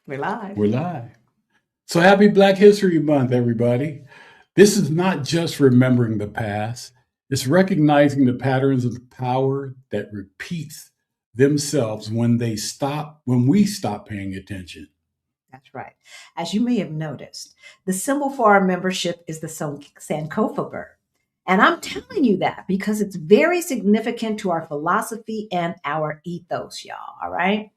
We're live. We're live. So happy Black History Month, everybody. This is not just remembering the past, it's recognizing the patterns of power that repeats themselves when we stop paying attention. That's right. As you may have noticed, the symbol for our membership is the Sankofa bird. And I'm telling you that because it's very significant to our philosophy and our ethos, y'all. All right.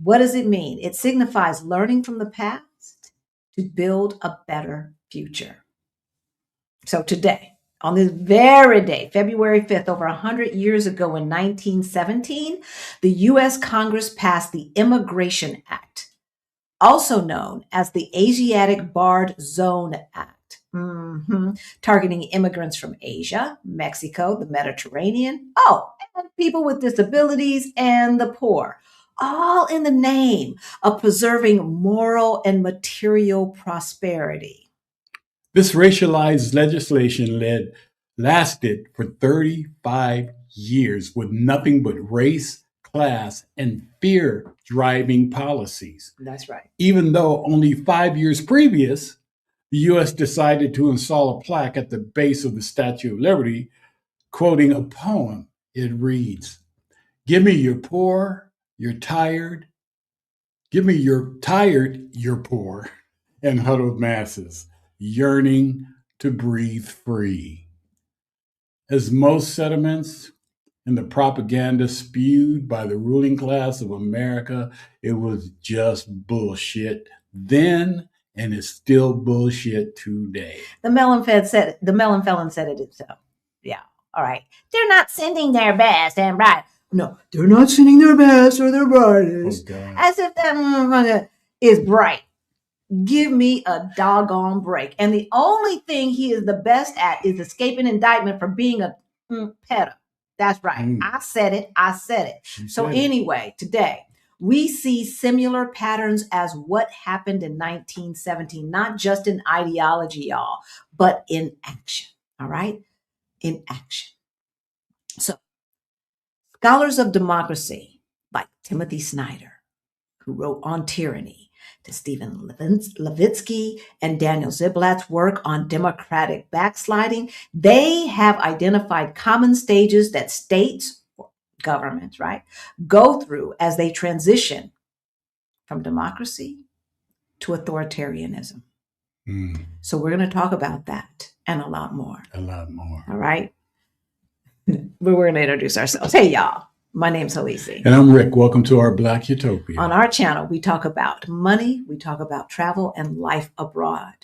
What does it mean? It signifies learning from the past to build a better future. So today, on this very day, February 5th, over 100 years ago in 1917, the U.S. Congress passed the Immigration Act, also known as the Asiatic Barred Zone Act, targeting immigrants from Asia, Mexico, the Mediterranean, and people with disabilities and the poor, all in the name of preserving moral and material prosperity. This racialized legislation lasted for 35 years with nothing but race, class, and fear driving policies. That's right. Even though only 5 years previous, the U.S. decided to install a plaque at the base of the Statue of Liberty, quoting a poem. It reads, "Give me your poor, you're tired. Give me your tired, you're poor, and huddled masses, yearning to breathe free." As most sentiments and the propaganda spewed by the ruling class of America, it was just bullshit then, and it's still bullshit today. The melon felon said it himself. Yeah. All right. They're not sending their best and right. No, they're not sending their best or their brightest. As if that is bright. Give me a doggone break. And the only thing he is the best at is escaping indictment for being a pedo. That's right. I said it. So anyway, today we see similar patterns as what happened in 1917, not just in ideology, y'all, but in action. All right? In action. So scholars of democracy like Timothy Snyder, who wrote On Tyranny, to Stephen Levitsky and Daniel Ziblatt's work on democratic backsliding, they have identified common stages that states, or governments, right, go through as they transition from democracy to authoritarianism. So we're going to talk about that and a lot more. A lot more. All right. But we're going to introduce ourselves. Hey, y'all. My name's Halisi. And I'm Rick. Welcome to our Black Utopia. On our channel, we talk about money, we talk about travel, and life abroad.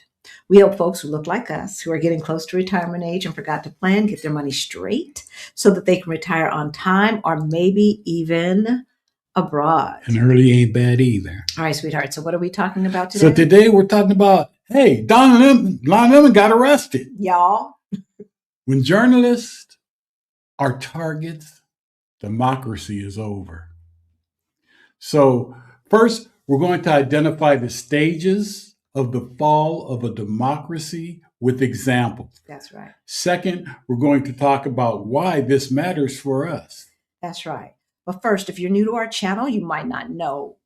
We help folks who look like us, who are getting close to retirement age and forgot to plan, get their money straight so that they can retire on time or maybe even abroad. And early ain't bad either. All right, sweetheart. So what are we talking about today? So today we're talking about, hey, Don Lemon got arrested. Y'all. When journalists are targets, democracy is over. So first, we're going to identify the stages of the fall of a democracy with examples. That's right. Second, we're going to talk about why this matters for us. That's right. But first, if you're new to our channel, you might not know.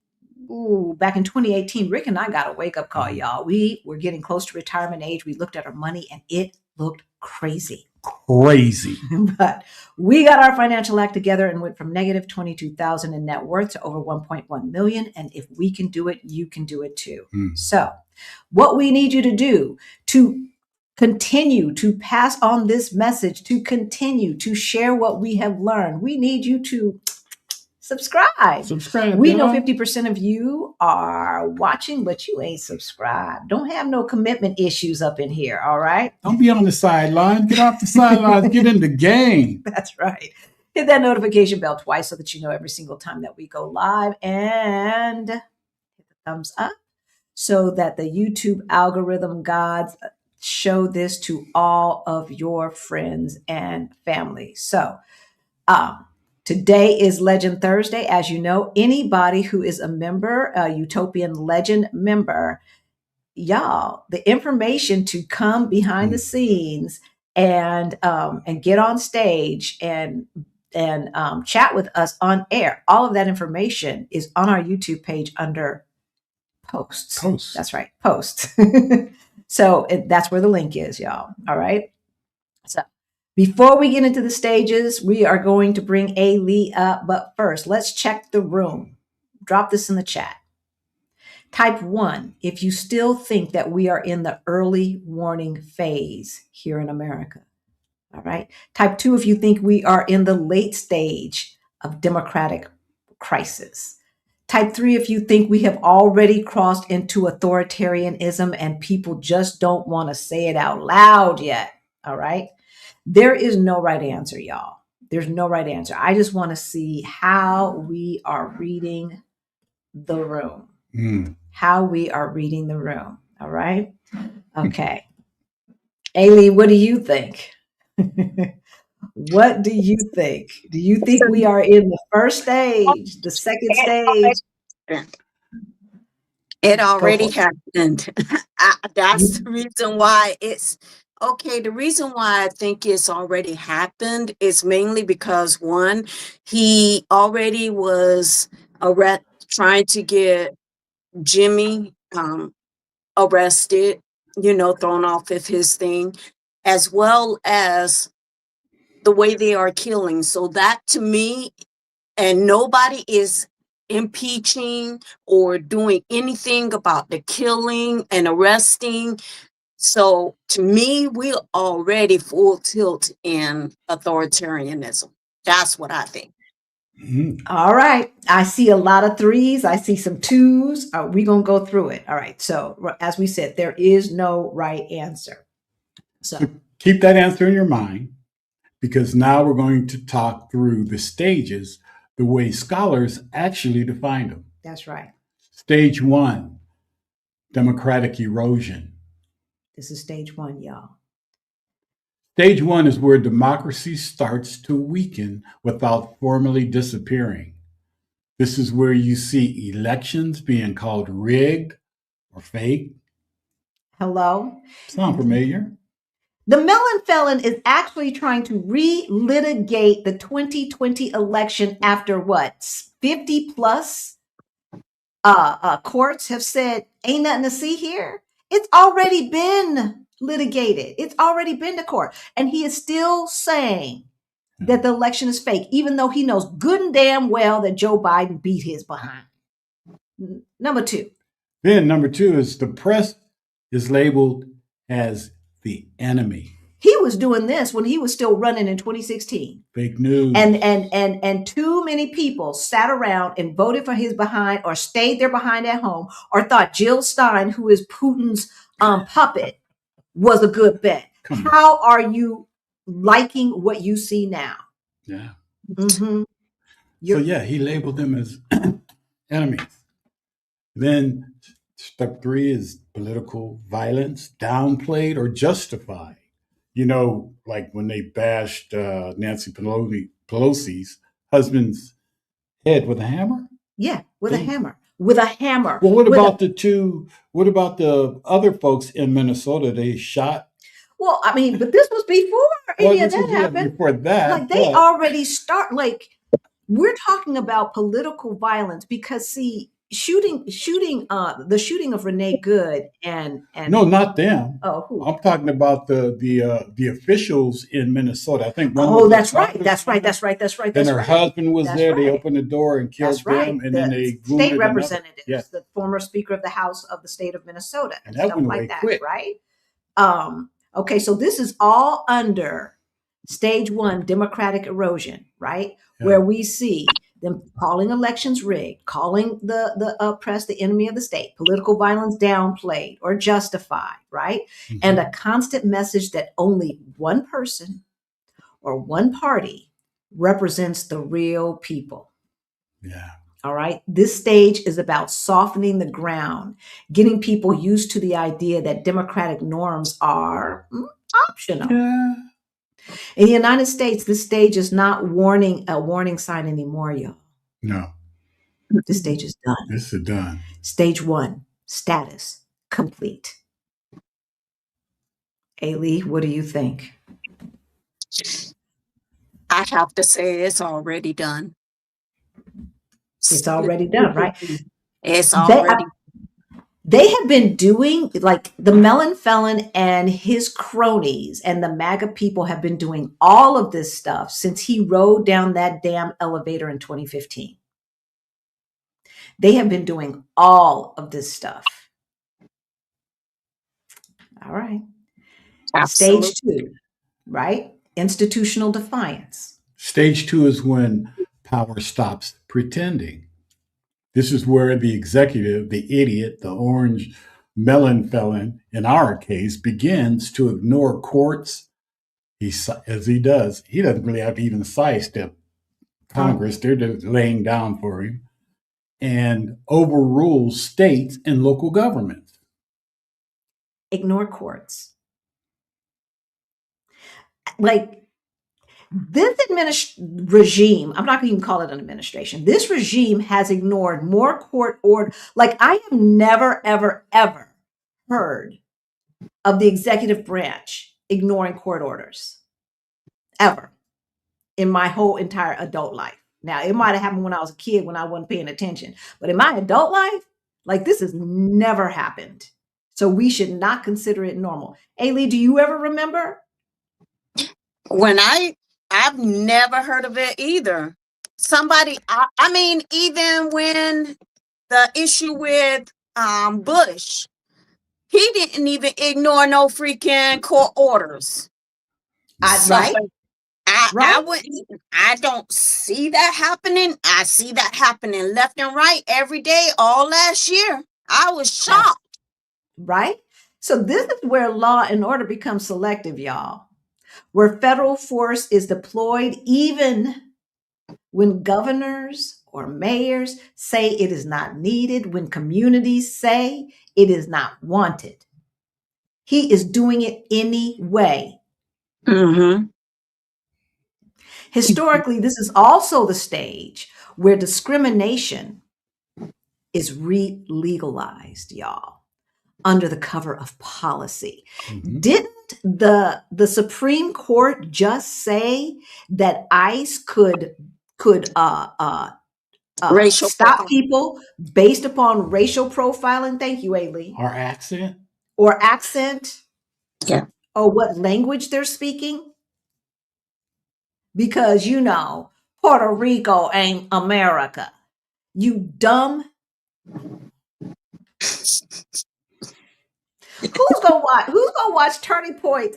Back in 2018, Rick and I got a wake-up call, y'all. We were getting close to retirement age. We looked at our money and it looked crazy. But we got our financial act together and went from negative 22,000 in net worth to over 1.1 million. And if we can do it, you can do it too. So what we need you to do to continue to pass on this message, to continue to share what we have learned, we need you to subscribe. We know 50% of you are watching, but you ain't subscribed. Don't have no commitment issues up in here, all right? Don't be on the sidelines. Get off the sidelines. Get in the game. That's right. Hit that notification bell twice so that you know every single time that we go live, and hit the thumbs up so that the YouTube algorithm gods show this to all of your friends and family. So, today is Legend Thursday. As you know, anybody who is a member, a Utopian Legend member, y'all, the information to come behind the scenes and get on stage and chat with us on air, all of that information is on our YouTube page under Posts. That's right. Posts. So that's where the link is, y'all. All right. So before we get into the stages, we are going to bring A. Lee up. But first, let's check the room. Drop this in the chat. Type 1 if you still think that we are in the early warning phase here in America. All right. Type 2 if you think we are in the late stage of democratic crisis. Type 3 if you think we have already crossed into authoritarianism and people just don't want to say it out loud yet. All right. There is no right answer, y'all. There's no right answer. I just want to see how we are reading the room. How we are reading the room. All right. Okay. Ailey, what do you think? What do you think? Do you think we are in the first stage, the second stage? It already happened. That's the reason why it's okay. The reason why I think it's already happened is mainly because one, he already was trying to get Jimmy arrested, thrown off of his thing, as well as the way they are killing. So that to me, and nobody is impeaching or doing anything about the killing and arresting. So to me, we're already full tilt in authoritarianism. That's what I think. All right. I see a lot of 3s. I see some 2s. We're going to go through it. All right. So as we said, there is no right answer. So keep that answer in your mind, because now we're going to talk through the stages the way scholars actually define them. That's right. Stage 1, democratic erosion. This is stage 1, y'all. Stage 1 is where democracy starts to weaken without formally disappearing. This is where you see elections being called rigged or fake. Hello? Sound familiar? The melon felon is actually trying to relitigate the 2020 election after what? 50 plus courts have said, ain't nothing to see here. It's already been litigated. It's already been to court. And he is still saying that the election is fake, even though he knows good and damn well that Joe Biden beat his behind. Number 2. Then number 2 is the press is labeled as the enemy. He was doing this when he was still running in 2016. Fake news. And too many people sat around and voted for his behind, or stayed their behind at home, or thought Jill Stein, who is Putin's puppet, was a good bet. How are you liking what you see now? Yeah. Mm-hmm. So yeah, he labeled them as enemies. Then step 3 is political violence, downplayed or justified. Like when they bashed Nancy Pelosi's husband's head with a hammer? Yeah, with a hammer. With a hammer. Well, what about the other folks in Minnesota they shot? Well, I mean, but this was before any of that happened. Before that. Like they already start, like, we're talking about political violence because see, the shooting of Renee Good and no, not them. Oh, who? I'm talking about the officials in Minnesota. I think. That's right. And her husband was there. Right. They opened the door and killed them, and then they state representatives, the former Speaker of the House of the state of Minnesota, and stuff like that. Quick. Right. Okay, so this is all under stage 1, democratic erosion, right? Yeah. Where we see them calling elections rigged, calling the press the enemy of the state, political violence downplayed or justified, right? Mm-hmm. And a constant message that only one person or one party represents the real people. Yeah. All right. This stage is about softening the ground, getting people used to the idea that democratic norms are optional. Yeah. In the United States, this stage is not a warning sign anymore, y'all. No. This stage is done. This is done. Stage 1, status complete. Ailey, what do you think? I have to say it's already done. It's already done, right? It's already. They have been doing, like, the melon felon and his cronies and the MAGA people have been doing all of this stuff since he rode down that damn elevator in 2015. They have been doing all of this stuff. All right. Absolutely. Stage 2, right? Institutional defiance. Stage 2 is when power stops pretending. This is where the executive, the idiot, the orange melon felon, in our case, begins to ignore courts. As he does, he doesn't really have to even sidestep Congress. They're just laying down for him, and overrules states and local governments. Ignore courts. Like, this regime, I'm not going to even call it an administration. This regime has ignored more court order. Like, I have never, ever, ever heard of the executive branch ignoring court orders, ever, in my whole entire adult life. Now, it might have happened when I was a kid when I wasn't paying attention, but in my adult life, like, this has never happened. So we should not consider it normal. Ailey, do you ever remember? When I've never heard of it either. Somebody, I mean, even when the issue with Bush, he didn't even ignore no freaking court orders. Right? I don't see that happening. I see that happening left and right every day, all last year. I was shocked. Right? So this is where law and order becomes selective, y'all. Where federal force is deployed even when governors or mayors say it is not needed, when communities say it is not wanted. He is doing it anyway. Mm-hmm. Historically, this is also the stage where discrimination is re-legalized, y'all, under the cover of policy. Mm-hmm. Didn't the Supreme Court just say that ICE could stop people based upon racial profiling? Thank you, Ailey. Or accent. Yeah. Or what language they're speaking? Because, you know, Puerto Rico ain't America. You dumb. Who's gonna watch Turning Point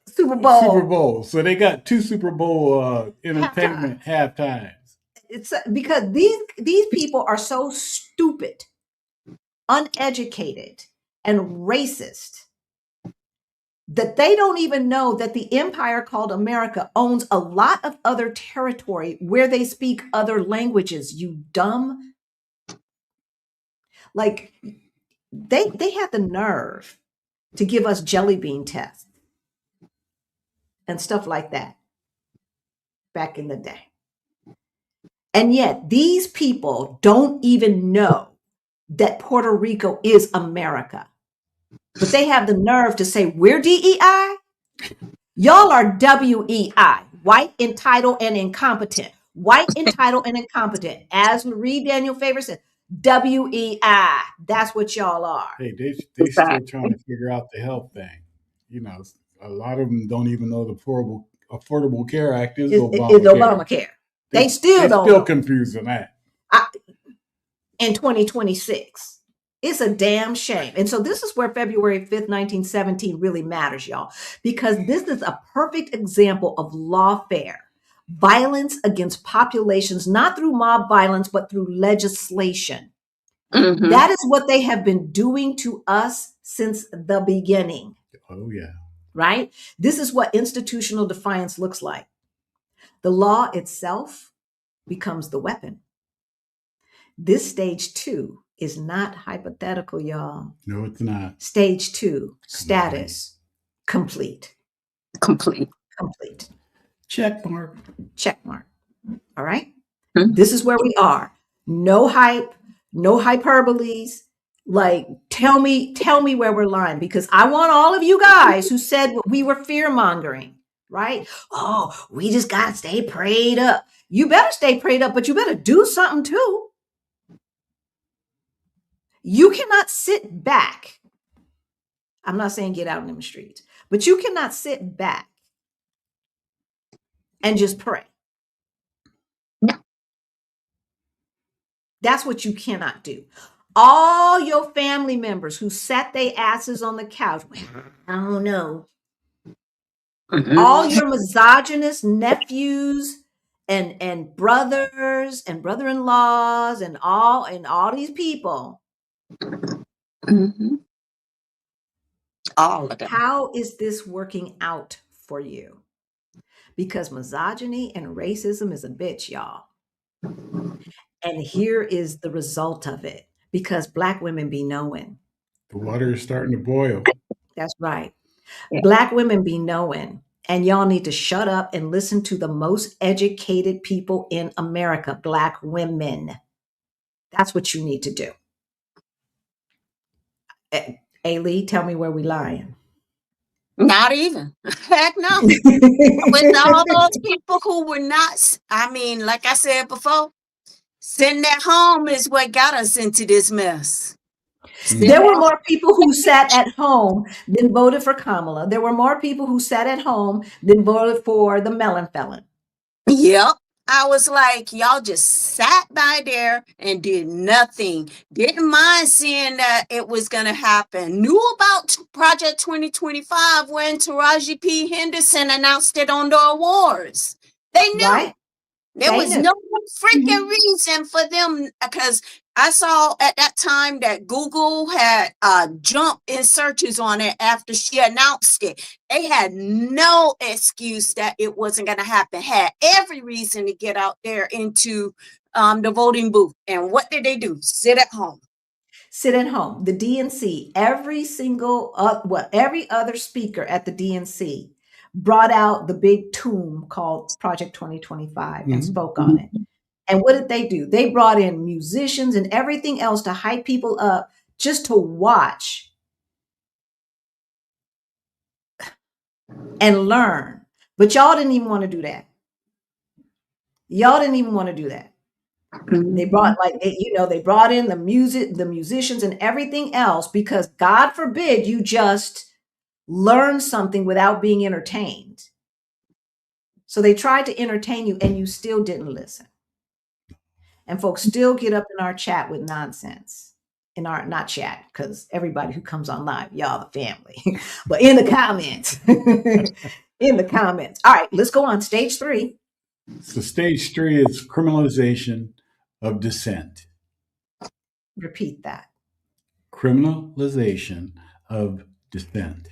Super Bowl? Super Bowl. So they got 2 Super Bowl entertainment halftimes. It's because these people are so stupid, uneducated, and racist that they don't even know that the empire called America owns a lot of other territory where they speak other languages. You dumb. Like, they had the nerve to give us jelly bean tests and stuff like that back in the day. And yet these people don't even know that Puerto Rico is America. But they have the nerve to say, we're DEI? Y'all are WEI, white, entitled, and incompetent. White, entitled, and incompetent. As Marie Daniel Favor said, WEI. That's what y'all are. Hey, they still trying to figure out the health thing. You know, a lot of them don't even know the Affordable Care Act is Obamacare. They still don't. Still confused on that. In 2026. It's a damn shame. And so this is where February 5th, 1917 really matters, y'all, because this is a perfect example of lawfare, violence against populations, not through mob violence, but through legislation. Mm-hmm. That is what they have been doing to us since the beginning. Oh, yeah. Right? This is what institutional defiance looks like. The law itself becomes the weapon. This stage 2 is not hypothetical, y'all. No, it's not. Stage 2, status, complete. Check mark. All right? Mm-hmm. This is where we are. No hype, no hyperboles. Like, tell me where we're lying, because I want all of you guys who said we were fear-mongering, right? Oh, we just got to stay prayed up. You better stay prayed up, but you better do something too. You cannot sit back. I'm not saying get out in the streets, but you cannot sit back and just pray. No. That's what you cannot do. All your family members who sat their asses on the couch, I don't know. All your misogynist nephews and brothers and brother-in-laws and all these people. All of them. How is this working out for you? Because misogyny and racism is a bitch, y'all. And here is the result of it. Because Black women be knowing. The water is starting to boil. That's right. Yeah. Black women be knowing. And y'all need to shut up and listen to the most educated people in America, Black women. That's what you need to do. A-Lee, tell me where we lying. Not even. Heck no. With all those people who were not, I mean, like I said before, sitting at home is what got us into this mess. There were more people who sat at home than voted for Kamala. There were more people who sat at home than voted for the melon felon. Yep. I was like, y'all just sat by there and did nothing. Didn't mind seeing that it was going to happen. Knew about Project 2025 when Taraji P. Henderson announced it on the awards. They knew. Right? There was no freaking reason for them, because I saw at that time that Google had jumped in searches on it after she announced it. They had no excuse that it wasn't going to happen. Had every reason to get out there into the voting booth. And what did they do? Sit at home. Sit at home. The DNC, every other speaker at the DNC brought out the big tomb called Project 2025 and spoke on it. And what did they do? They brought in musicians and everything else to hype people up just to watch and learn. But y'all didn't even want to do that. Y'all didn't even want to do that. They brought they brought in the musicians and everything else, because God forbid you just learn something without being entertained. So they tried to entertain you and you still didn't listen. And folks still get up in our chat with nonsense. In our, not chat, because everybody who comes on live, y'all the family. But in the comments. In the comments. All right, let's go on. Stage 3. So stage 3 is criminalization of dissent. Repeat that. Criminalization of dissent.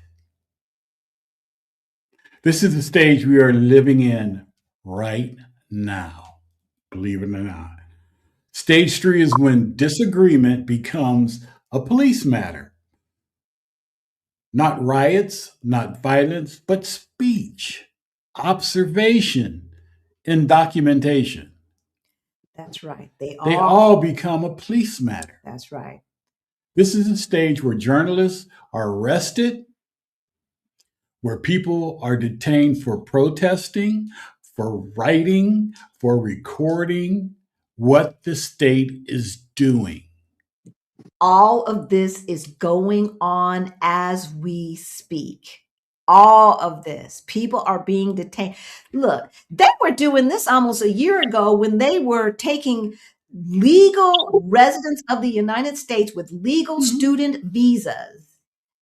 This is the stage we are living in right now, believe it or not. Stage 3 is when disagreement becomes a police matter. Not riots, not violence, but speech, observation, and documentation. That's right. They all become a police matter. That's right. This is a stage where journalists are arrested, where people are detained for protesting, for writing, for recording what the state is doing. All of this is going on as we speak. All of this. People are being detained. Look, they were doing this almost a year ago when they were taking legal residents of the United States with legal student visas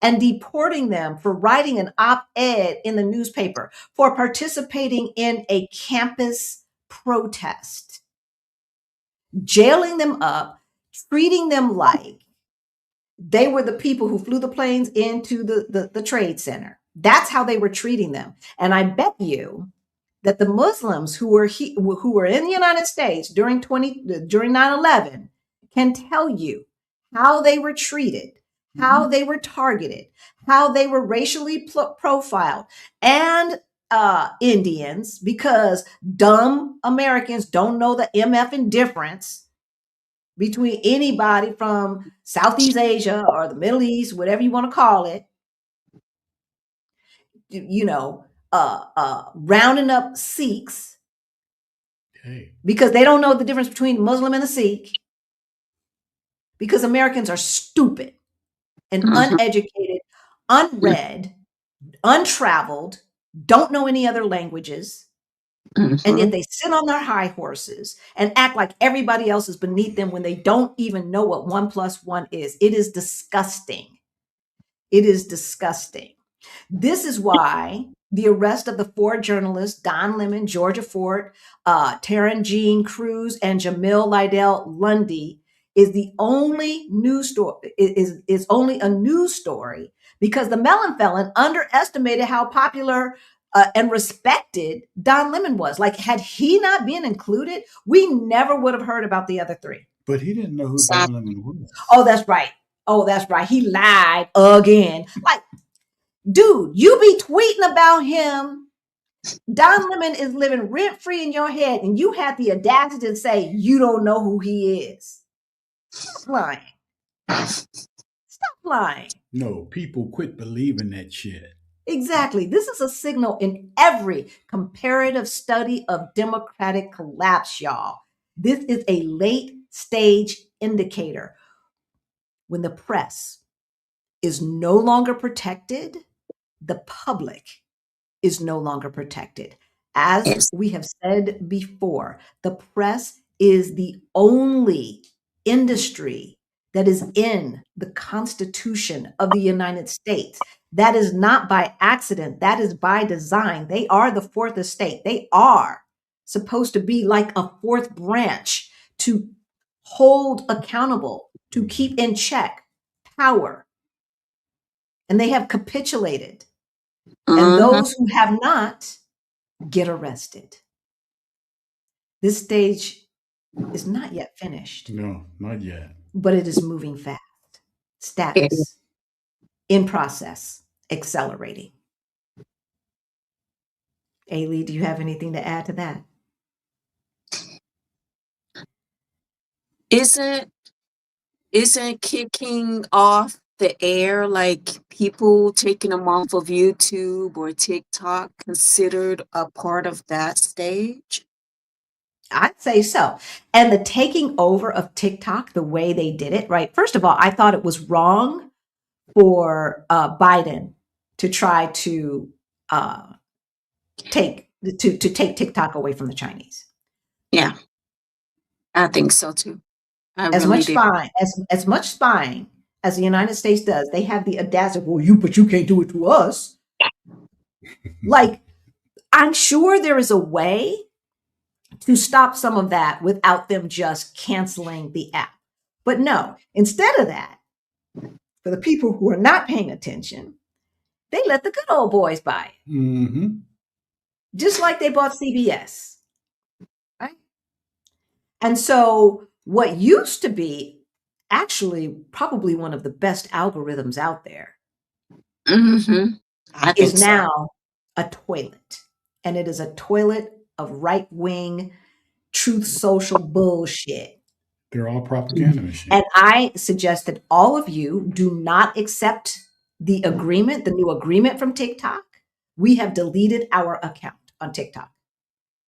and deporting them for writing an op-ed in the newspaper, for participating in a campus protest, jailing them up, treating them like they were the people who flew the planes into the trade center. That's how they were treating them. And I bet you that the Muslims who were in the United States during 9/11 can tell you how they were treated, how they were targeted, how they were racially profiled, and Indians, because dumb Americans don't know the MF difference between anybody from Southeast Asia or the Middle East, whatever you want to call it, rounding up Sikhs, because they don't know the difference between Muslim and a Sikh. because Americans are stupid and uneducated, unread, untraveled, don't know any other languages, and yet they sit on their high horses and act like everybody else is beneath them when they don't even know what 1 + 1 is. It is disgusting. It is disgusting. This is why the arrest of the 4 journalists, Don Lemon, Georgia Ford, Trahern Jeen Crews, and Jamael Lydell Lundy, is the only news story. Is only a news story because the melon felon underestimated how popular and respected Don Lemon was. Like, had he not been included, we never would have heard about the other 3. But he didn't know who Don Lemon was. Oh, that's right. Oh, that's right. He lied again. Like, dude, you be tweeting about him. Don Lemon is living rent-free in your head, and you have the audacity to say you don't know who he is. Stop lying. Stop lying. No, people quit believing that shit. Exactly. This is a signal in every comparative study of democratic collapse, y'all. This is a late-stage indicator. When the press is no longer protected, the public is no longer protected. As we have said before, the press is the only industry that is in the Constitution of the United States. That is not by accident. That is by design. They are the 4th estate. They are supposed to be like a 4th branch to hold accountable, to keep in check power. And they have capitulated. And those who have not get arrested. This stage is not yet finished. No, not yet. But it is moving fast. Status, in process, accelerating. Ailey, do you have anything to add to that? Isn't kicking off the air, like people taking them off of YouTube or TikTok, considered a part of that stage? I'd say so. And the taking over of TikTok, the way they did it, right? First of all, I thought it was wrong for Biden to try to take TikTok away from the Chinese. Yeah, I think so too. As much spying as the United States does, they have the audacity. Well, but you can't do it to us. Like, I'm sure there is a way to stop some of that without them just canceling the app. But no, instead of that, for the people who are not paying attention, they let the good old boys buy it. Mm-hmm. Just like they bought CBS. Right? And so what used to be actually probably one of the best algorithms out there is now a toilet. And it is a toilet of right-wing truth social bullshit. They're all propaganda machines. And I suggest that all of you do not accept the agreement, the new agreement from TikTok. We have deleted our account on TikTok.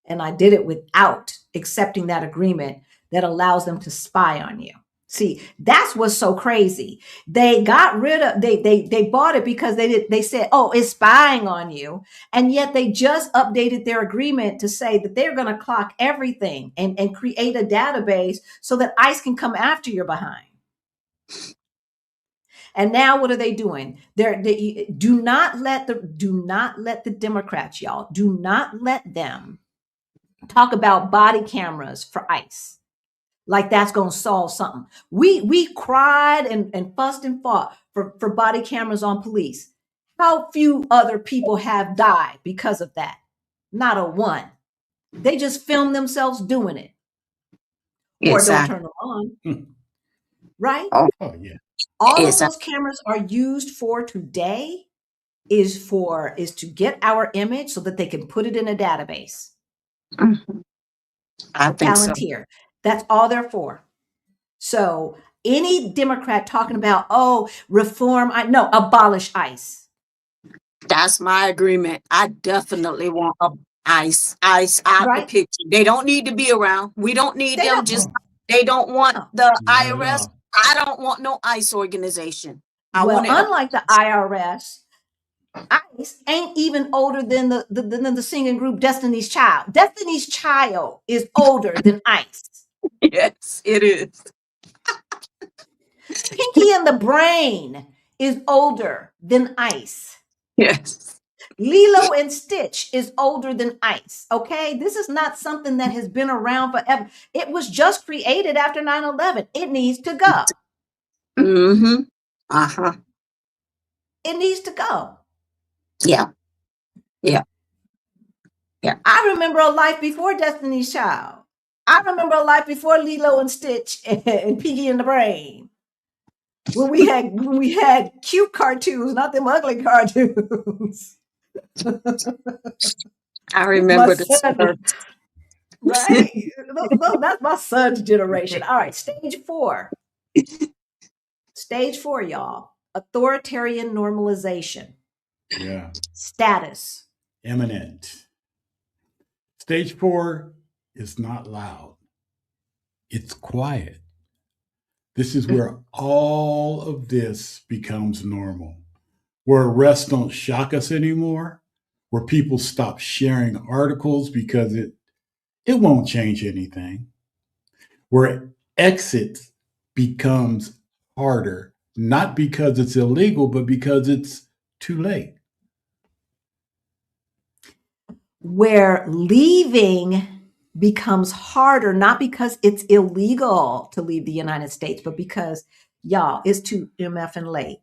And I did it without accepting that agreement that allows them to spy on you. See, that's what's so crazy. They got rid of, they bought it because they said, oh, it's spying on you. And yet they just updated their agreement to say that they're going to clock everything and create a database so that ICE can come after your behind. And now what are they doing? They do not let the Democrats, y'all, do not let them talk about body cameras for ICE. Like that's going to solve something. We cried and fussed and fought for body cameras on police. How few other people have died because of that? Not a one. They just film themselves doing it. Exactly. Or don't turn them on. Right? Oh, yeah. All of those cameras are used for today is to get our image so that they can put it in a database. I think so. Palantir. That's all they're for. So any Democrat talking about, reform, abolish ICE. That's my agreement. I definitely want ICE out the picture. They don't need to be around. We don't need them. They don't want the IRS I don't want no ICE organization. Unlike the IRS, ICE ain't even older than the singing group Destiny's Child. Destiny's Child is older than ICE. Yes, it is. Pinky and the Brain is older than ICE. Yes. Lilo and Stitch is older than ICE. Okay, this is not something that has been around forever. It was just created after 9/11. It needs to go. Mm-hmm. Uh-huh. It needs to go. Yeah. Yeah. Yeah. I remember a life before Destiny's Child. I remember a life before Lilo and Stitch and Pinky and the Brain. When we had cute cartoons, not them ugly cartoons. I remember the son, right? No, that's my son's generation. All right, stage 4. Stage 4, y'all. Authoritarian normalization. Yeah. Status. Imminent. Stage 4 is not loud. It's quiet. This is where all of this becomes normal, where arrests don't shock us anymore, where people stop sharing articles because it won't change anything, where exit becomes harder, not because it's illegal, but because it's too late. Where leaving becomes harder, not because it's illegal to leave the United States, but because, y'all, it's too MFing late.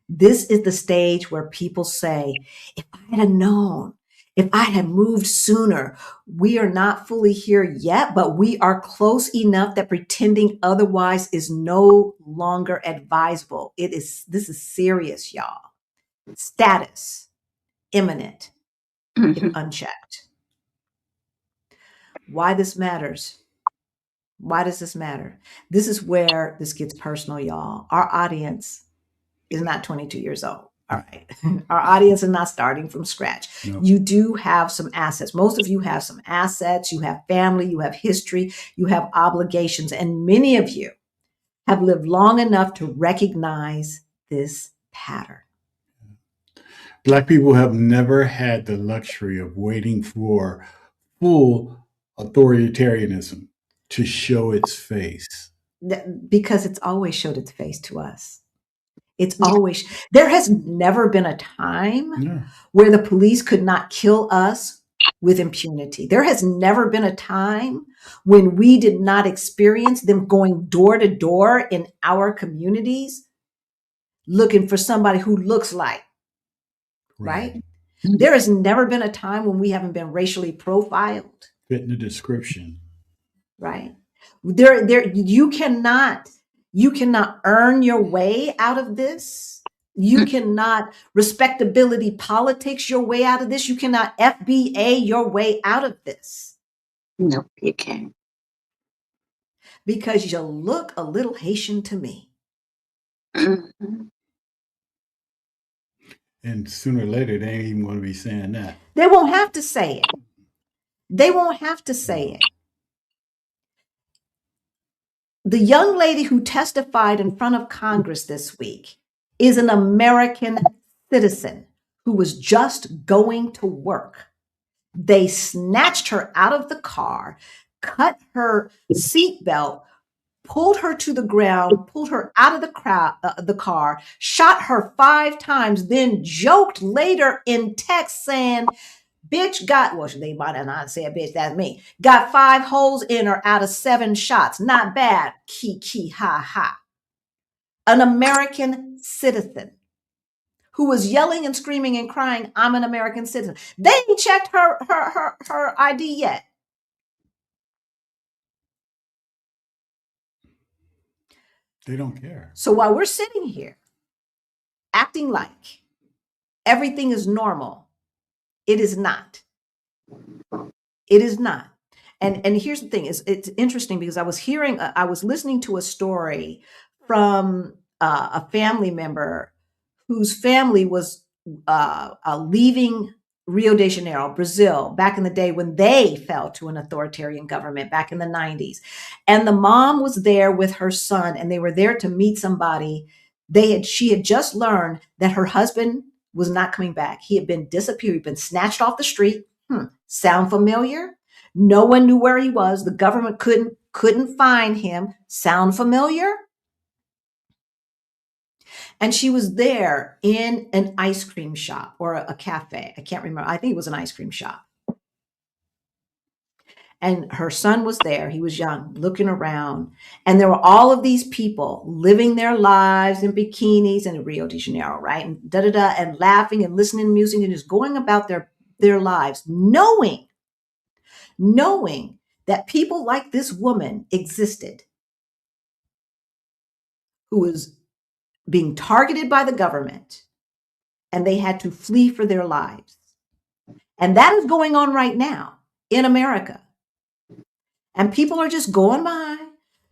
This is the stage where people say, if I had known, if I had moved sooner, we are not fully here yet, but we are close enough that pretending otherwise is no longer advisable. This is serious, y'all. Status, imminent, if unchecked. Why this matters? Why does this matter? This is where this gets personal, y'all. Our audience is not 22 years old. All right. Our audience is not starting from scratch. No. You do have some assets. Most of you have some assets. You have family, you have history, you have obligations, and many of you have lived long enough to recognize this pattern. Black people have never had the luxury of waiting for full authoritarianism to show its face. Because it's always showed its face to us. It's always, there has never been a time where the police could not kill us with impunity. There has never been a time when we did not experience them going door to door in our communities looking for somebody who looks like, right? There has never been a time when we haven't been racially profiled. Fit in the description. Right. You cannot earn your way out of this. You cannot respectability politics your way out of this. You cannot FBA your way out of this. No, you can't. Because you look a little Haitian to me. Mm-hmm. And sooner or later, they ain't even going to be saying that. They won't have to say it. They won't have to say it. The young lady who testified in front of Congress this week is an American citizen who was just going to work. They snatched her out of the car, cut her seatbelt, pulled her to the ground, pulled her out of the car, shot her 5 times, then joked later in text saying, bitch they might have not said bitch, that's me. Got 5 holes in her out of 7 shots. Not bad. Kiki, ha, ha. An American citizen who was yelling and screaming and crying, I'm an American citizen. They ain't checked her ID yet. They don't care. So while we're sitting here acting like everything is normal, it is not. It is not. And here's the thing: it's interesting because I was listening to a story from a family member whose family was leaving Rio de Janeiro, Brazil, back in the day when they fell to an authoritarian government back in the 90s. And the mom was there with her son, and they were there to meet somebody. She had just learned that her husband was not coming back. He had been disappeared, he'd been snatched off the street. Sound familiar? No one knew where he was. The government couldn't find him. Sound familiar? And she was there in an ice cream shop or a cafe. I can't remember. I think it was an ice cream shop. And her son was there. He was young, looking around. And there were all of these people living their lives in bikinis in Rio de Janeiro, right? And and laughing and listening to music and just going about their lives, knowing that people like this woman existed who was being targeted by the government, and they had to flee for their lives. And that is going on right now in America. And people are just going by,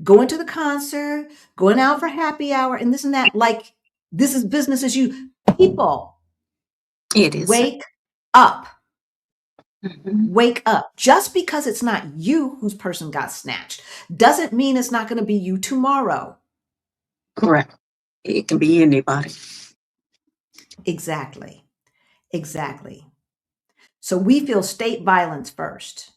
going to the concert, going out for happy hour and this and that. Like, this is business as usual. People, It is. wake up. Wake up. Just because it's not you whose person got snatched doesn't mean it's not going to be you tomorrow. Correct. It can be anybody. Exactly. So we feel state violence first.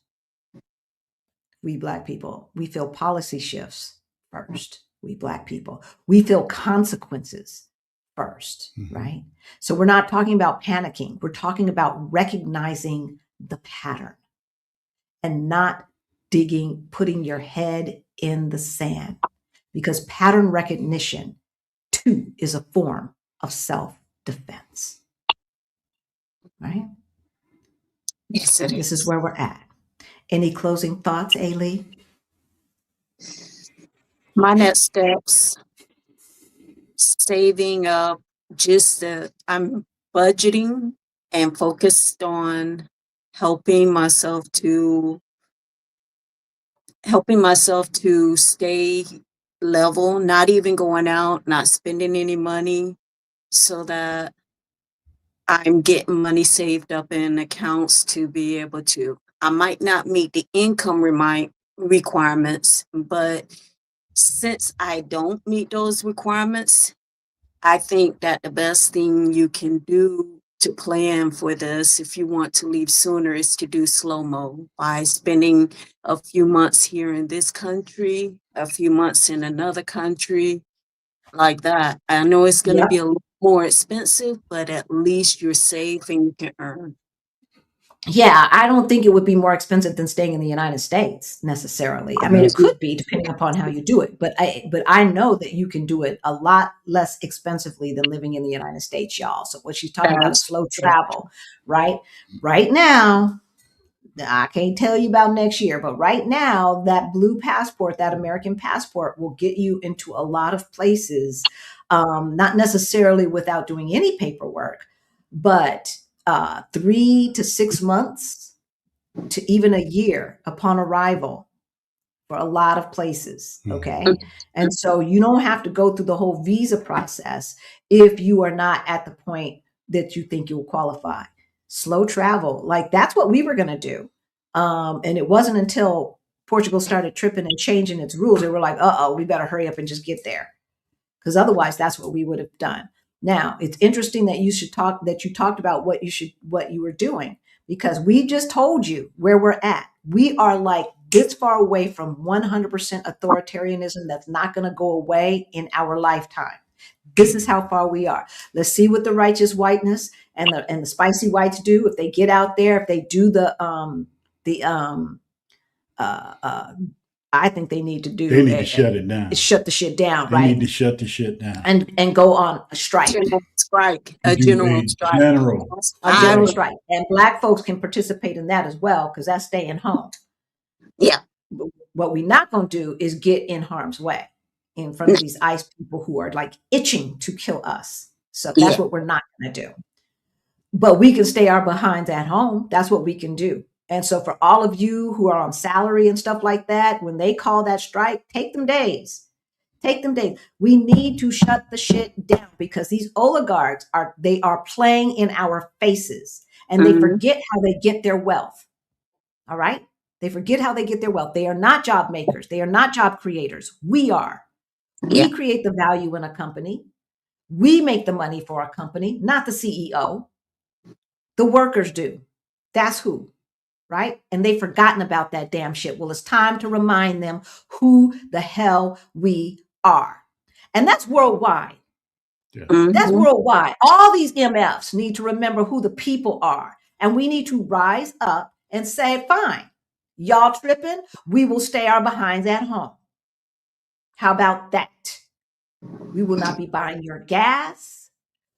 We Black people. We feel policy shifts first. We Black people. We feel consequences first, right? So we're not talking about panicking. We're talking about recognizing the pattern and not putting your head in the sand, because pattern recognition too is a form of self-defense, right? Yes, it This is where we're at. Any closing thoughts, Ailey? My next steps, saving up, I'm budgeting and focused on helping myself to stay level, not even going out, not spending any money, so that I'm getting money saved up in accounts to be able to. I might not meet the income requirements, but since I don't meet those requirements, I think that the best thing you can do to plan for this, if you want to leave sooner, is to do slow-mo by spending a few months here in this country, a few months in another country, like that. I know it's going to be a little more expensive, but at least you're safe and you can earn. Yeah, I don't think it would be more expensive than staying in the United States necessarily. I mean, it could be depending upon how you do it, but I know that you can do it a lot less expensively than living in the United States, y'all. So what she's talking about is slow travel, right? Right now, I can't tell you about next year, but right now, that blue passport, that American passport, will get you into a lot of places, not necessarily without doing any paperwork, but 3 to 6 months to even a year upon arrival for a lot of places. Okay. And so you don't have to go through the whole visa process if you are not at the point that you think you'll qualify. Slow travel, like that's what we were going to do. And it wasn't until Portugal started tripping and changing its rules that we're like, we better hurry up and just get there. Because otherwise that's what we would have done. Now, it's interesting that you talked about what you were doing, because we just told you where we're at. We are like this far away from 100% authoritarianism that's not going to go away in our lifetime. This is how far we are. Let's see what the righteous whiteness and the spicy whites do. If they get out there, if they do I think they need to do. They need to shut it down. Shut the shit down, they right? They need to shut the shit down and go on a strike. A general strike. A general strike, and Black folks can participate in that as well, because that's staying home. Yeah. But what we're not going to do is get in harm's way in front of these ICE people who are like itching to kill us. So that's what we're not going to do. But we can stay our behinds at home. That's what we can do. And so for all of you who are on salary and stuff like that, when they call that strike, take them days. Take them days. We need to shut the shit down, because these oligarchs are playing in our faces. and they forget how they get their wealth. All right? They forget how they get their wealth. They are not job makers. They are not job creators. We are. We create the value in a company. We make the money for a company, not the CEO. The workers do. That's who, right? And they've forgotten about that damn shit. Well, it's time to remind them who the hell we are. And that's worldwide. Yeah. That's worldwide. All these MFs need to remember who the people are. And we need to rise up and say, fine, y'all tripping, we will stay our behinds at home. How about that? We will not be buying your gas.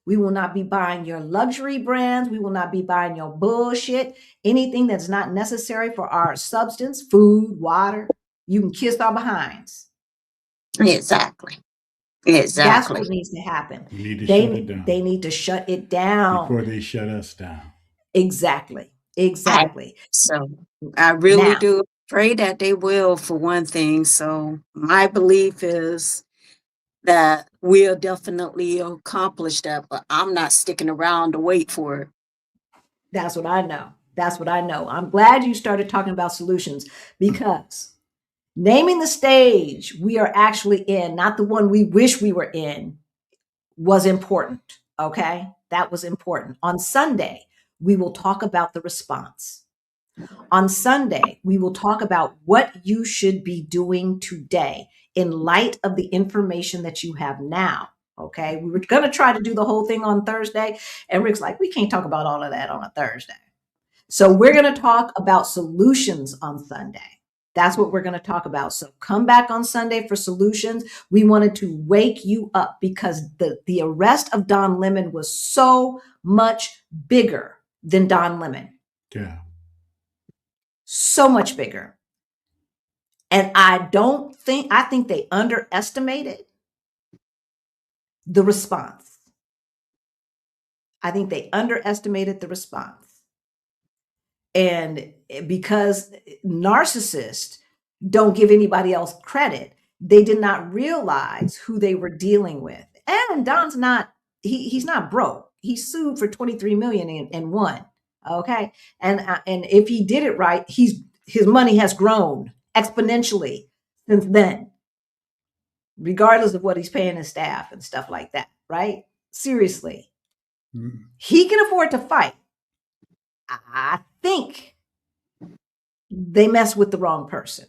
We will not be buying your luxury brands. We will not be buying your bullshit. Anything that's not necessary for our substance, food, water. You can kiss our behinds. Exactly. That's what needs to happen. We need to shut it down. They need to shut it down before they shut us down. Exactly. So I really do pray that they will, for one thing. So my belief is that we'll definitely accomplish that, but I'm not sticking around to wait for it. That's what I know. I'm glad you started talking about solutions, because naming the stage we are actually in, not the one we wish we were in, was important. Okay. That was important. On Sunday, we will talk about the response. On Sunday, we will talk about what you should be doing today in light of the information that you have now. Okay. We were going to try to do the whole thing on Thursday, and Rick's like, we can't talk about all of that on a Thursday. So we're going to talk about solutions on Sunday. That's what we're going to talk about. So come back on Sunday for solutions. We wanted to wake you up because the arrest of Don Lemon was so much bigger than Don Lemon. Yeah. So much bigger. And I think they underestimated the response. I think they underestimated the response. And because narcissists don't give anybody else credit, they did not realize who they were dealing with. And Don's not, he's not broke. He sued for $23 million and won. Okay. And if he did it right, his money has grown exponentially since then, regardless of what he's paying his staff and stuff like that. Right. Seriously. He can afford to fight. I think they mess with the wrong person.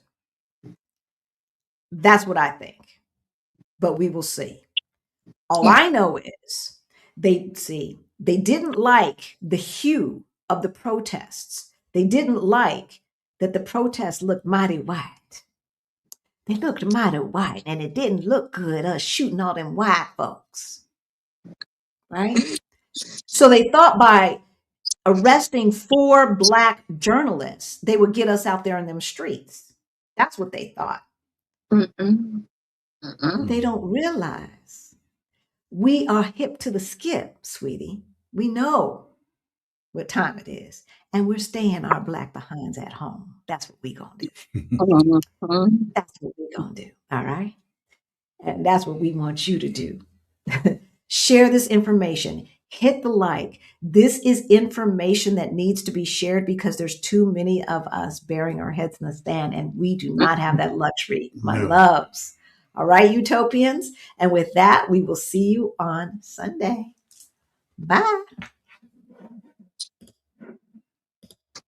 That's what I think. But we will see. All I know is they didn't like the hue of the protests. They didn't like that the protests looked mighty white. They looked mighty white, and it didn't look good, us shooting all them white folks. Right? So they thought by arresting 4 Black journalists, they would get us out there in them streets. That's what they thought. They don't realize we are hip to the skip, sweetie. We know what time it is, and we're staying our Black behinds at home. That's what we gonna do. That's what we gonna do. All right. And that's what we want you to do. Share this information. Hit the like. This is information that needs to be shared because there's too many of us burying our heads in the sand, and we do not have that luxury, my loves. All right, utopians. And with that, we will see you on Sunday. Bye.